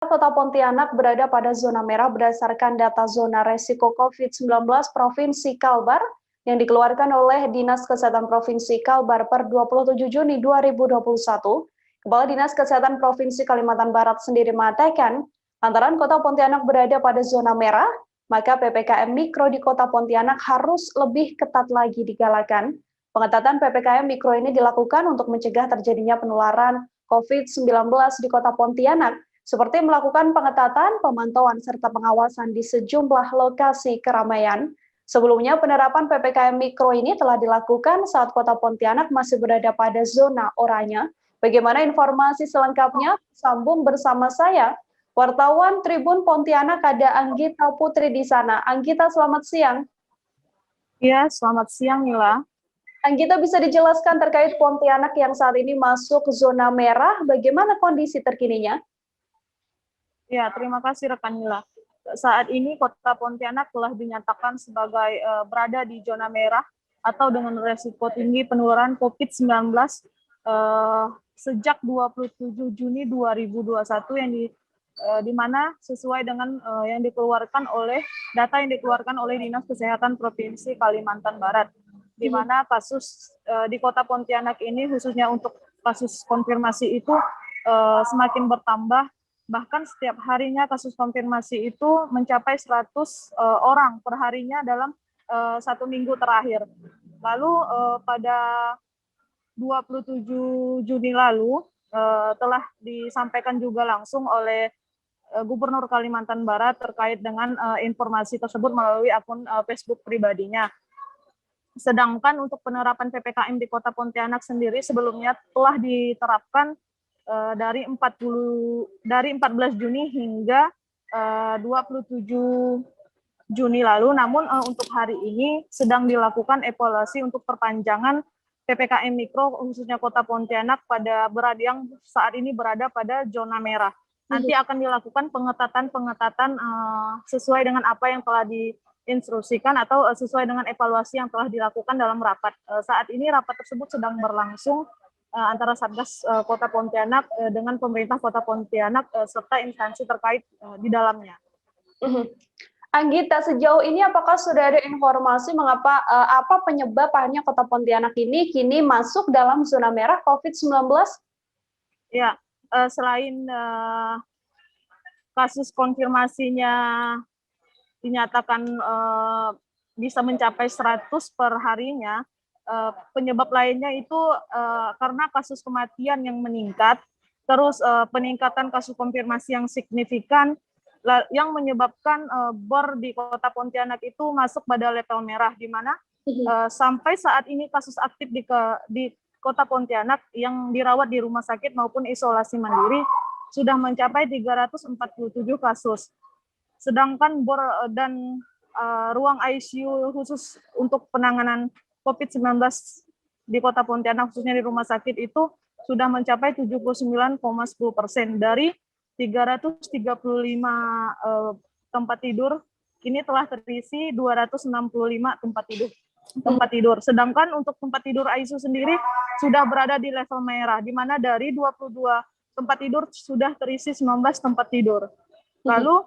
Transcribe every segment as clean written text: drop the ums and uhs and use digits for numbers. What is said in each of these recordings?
Kota Pontianak berada pada zona merah berdasarkan data zona resiko COVID-19 Provinsi Kalbar yang dikeluarkan oleh Dinas Kesehatan Provinsi Kalbar per 27 Juni 2021. Kepala Dinas Kesehatan Provinsi Kalimantan Barat sendiri mengatakan, lantaran Kota Pontianak berada pada zona merah, maka PPKM Mikro di Kota Pontianak harus lebih ketat lagi digalakan. Pengetatan PPKM Mikro ini dilakukan untuk mencegah terjadinya penularan COVID-19 di Kota Pontianak, seperti melakukan pengetatan, pemantauan, serta pengawasan di sejumlah lokasi keramaian. Sebelumnya, penerapan PPKM Mikro ini telah dilakukan saat Kota Pontianak masih berada pada zona oranye. Bagaimana informasi selengkapnya? Sambung bersama saya, wartawan Tribun Pontianak, ada Anggita Putri di sana. Anggita, selamat siang. Ya, selamat siang, Mila. Anggita, bisa dijelaskan terkait Pontianak yang saat ini masuk zona merah, bagaimana kondisi terkininya? Ya, terima kasih rekan Mila. Saat ini Kota Pontianak telah dinyatakan sebagai berada di zona merah atau dengan resiko tinggi penularan COVID-19 sejak 27 Juni 2021 di mana sesuai dengan yang dikeluarkan oleh data yang dikeluarkan oleh Dinas Kesehatan Provinsi Kalimantan Barat, di mana kasus di Kota Pontianak ini khususnya untuk kasus konfirmasi itu semakin bertambah. Bahkan setiap harinya kasus konfirmasi itu mencapai 100 orang per harinya dalam 1 minggu terakhir. Lalu pada 27 Juni lalu telah disampaikan juga langsung oleh Gubernur Kalimantan Barat terkait dengan informasi tersebut melalui akun Facebook pribadinya. Sedangkan untuk penerapan PPKM di Kota Pontianak sendiri sebelumnya telah diterapkan dari 14 Juni hingga 27 Juni lalu. Namun untuk hari ini sedang dilakukan evaluasi untuk perpanjangan PPKM Mikro khususnya Kota Pontianak yang saat ini berada pada zona merah. Nanti akan dilakukan pengetatan sesuai dengan apa yang telah diinstruksikan atau sesuai dengan evaluasi yang telah dilakukan dalam rapat. Saat ini rapat tersebut sedang berlangsung antara Satgas Kota Pontianak dengan pemerintah Kota Pontianak serta instansi terkait di dalamnya. Anggita, sejauh ini apakah sudah ada informasi mengapa apa penyebabnya Kota Pontianak ini kini masuk dalam zona merah COVID-19? Ya, selain kasus konfirmasinya dinyatakan bisa mencapai 100 per harinya, penyebab lainnya itu karena kasus kematian yang meningkat, terus peningkatan kasus konfirmasi yang signifikan, yang menyebabkan BOR di Kota Pontianak itu masuk pada level merah, di mana sampai saat ini kasus aktif di Kota Pontianak yang dirawat di rumah sakit maupun isolasi mandiri sudah mencapai 347 kasus. Sedangkan BOR dan ruang ICU khusus untuk penanganan COVID-19 di Kota Pontianak, khususnya di rumah sakit itu sudah mencapai 79,10%. Dari 335 tempat tidur, kini telah terisi 265 tempat tidur. Sedangkan untuk tempat tidur ICU sendiri sudah berada di level merah, di mana dari 22 tempat tidur sudah terisi 19 tempat tidur. Lalu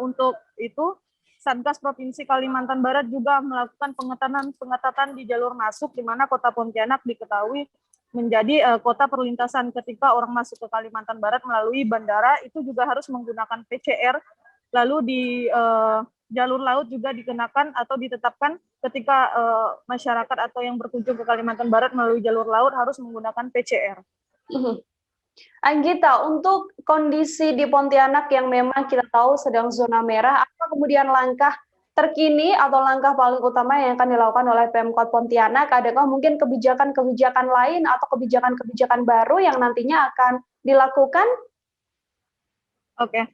untuk itu, Satgas Provinsi Kalimantan Barat juga melakukan pengetatan di jalur masuk, di mana Kota Pontianak diketahui menjadi kota perlintasan. Ketika orang masuk ke Kalimantan Barat melalui bandara, itu juga harus menggunakan PCR. Lalu di jalur laut juga dikenakan atau ditetapkan ketika masyarakat atau yang berkunjung ke Kalimantan Barat melalui jalur laut harus menggunakan PCR. Anggita, untuk kondisi di Pontianak yang memang kita tahu sedang zona merah, apa kemudian langkah terkini atau langkah paling utama yang akan dilakukan oleh Pemkot Pontianak? Adakah mungkin kebijakan-kebijakan lain atau kebijakan-kebijakan baru yang nantinya akan dilakukan? Oke,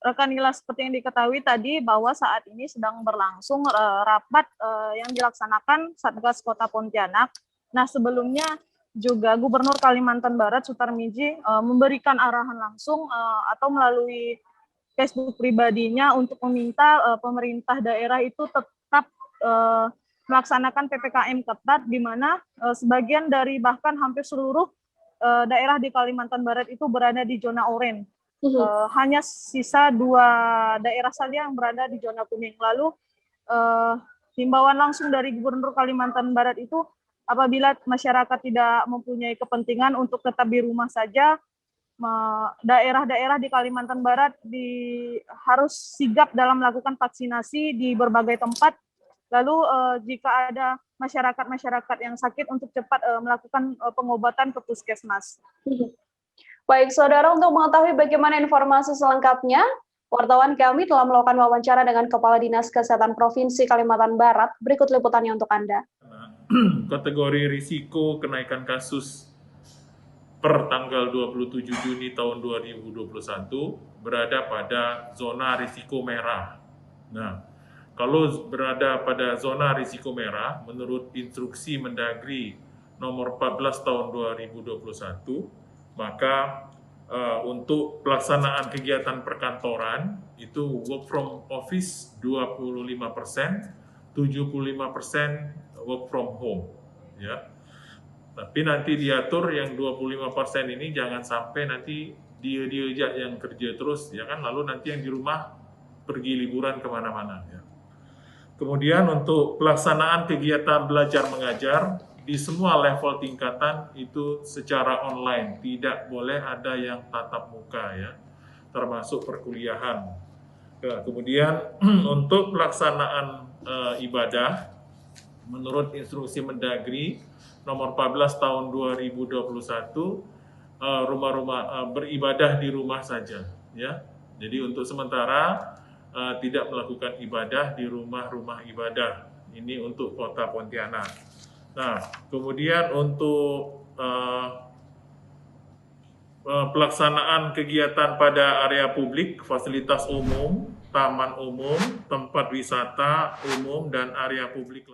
rekan Nila, seperti yang diketahui tadi bahwa saat ini sedang berlangsung rapat yang dilaksanakan Satgas Kota Pontianak. Nah, sebelumnya juga Gubernur Kalimantan Barat Sutarmiji memberikan arahan langsung atau melalui Facebook pribadinya untuk meminta pemerintah daerah itu tetap melaksanakan PPKM ketat, di mana sebagian dari bahkan hampir seluruh daerah di Kalimantan Barat itu berada di zona oranye. Hanya sisa 2 daerah saja yang berada di zona kuning. Lalu himbauan langsung dari Gubernur Kalimantan Barat itu, apabila masyarakat tidak mempunyai kepentingan untuk tetap di rumah saja, daerah-daerah di Kalimantan Barat harus sigap dalam melakukan vaksinasi di berbagai tempat. Lalu jika ada masyarakat yang sakit, untuk cepat melakukan pengobatan ke puskesmas. Baik, saudara, untuk mengetahui bagaimana informasi selengkapnya, wartawan kami telah melakukan wawancara dengan Kepala Dinas Kesehatan Provinsi Kalimantan Barat. Berikut liputannya untuk Anda. Kategori risiko kenaikan kasus per tanggal 27 Juni tahun 2021 berada pada zona risiko merah. Nah, kalau berada pada zona risiko merah, menurut instruksi Mendagri nomor 14 tahun 2021, maka untuk pelaksanaan kegiatan perkantoran itu work from office 25%, 75% work from home, ya. Tapi nanti diatur yang 25% ini jangan sampai nanti dia aja yang kerja terus, ya kan, lalu nanti yang di rumah pergi liburan kemana-mana, ya. Kemudian untuk pelaksanaan kegiatan belajar mengajar di semua level tingkatan itu secara online, tidak boleh ada yang tatap muka, ya, termasuk perkuliahan. Ya, kemudian untuk pelaksanaan ibadah, menurut instruksi Mendagri nomor 14 tahun 2021, rumah-rumah beribadah di rumah saja, ya. Jadi untuk sementara tidak melakukan ibadah di rumah-rumah ibadah. Ini untuk Kota Pontianak. Nah, kemudian untuk pelaksanaan kegiatan pada area publik, fasilitas umum, taman umum, tempat wisata umum, dan area publik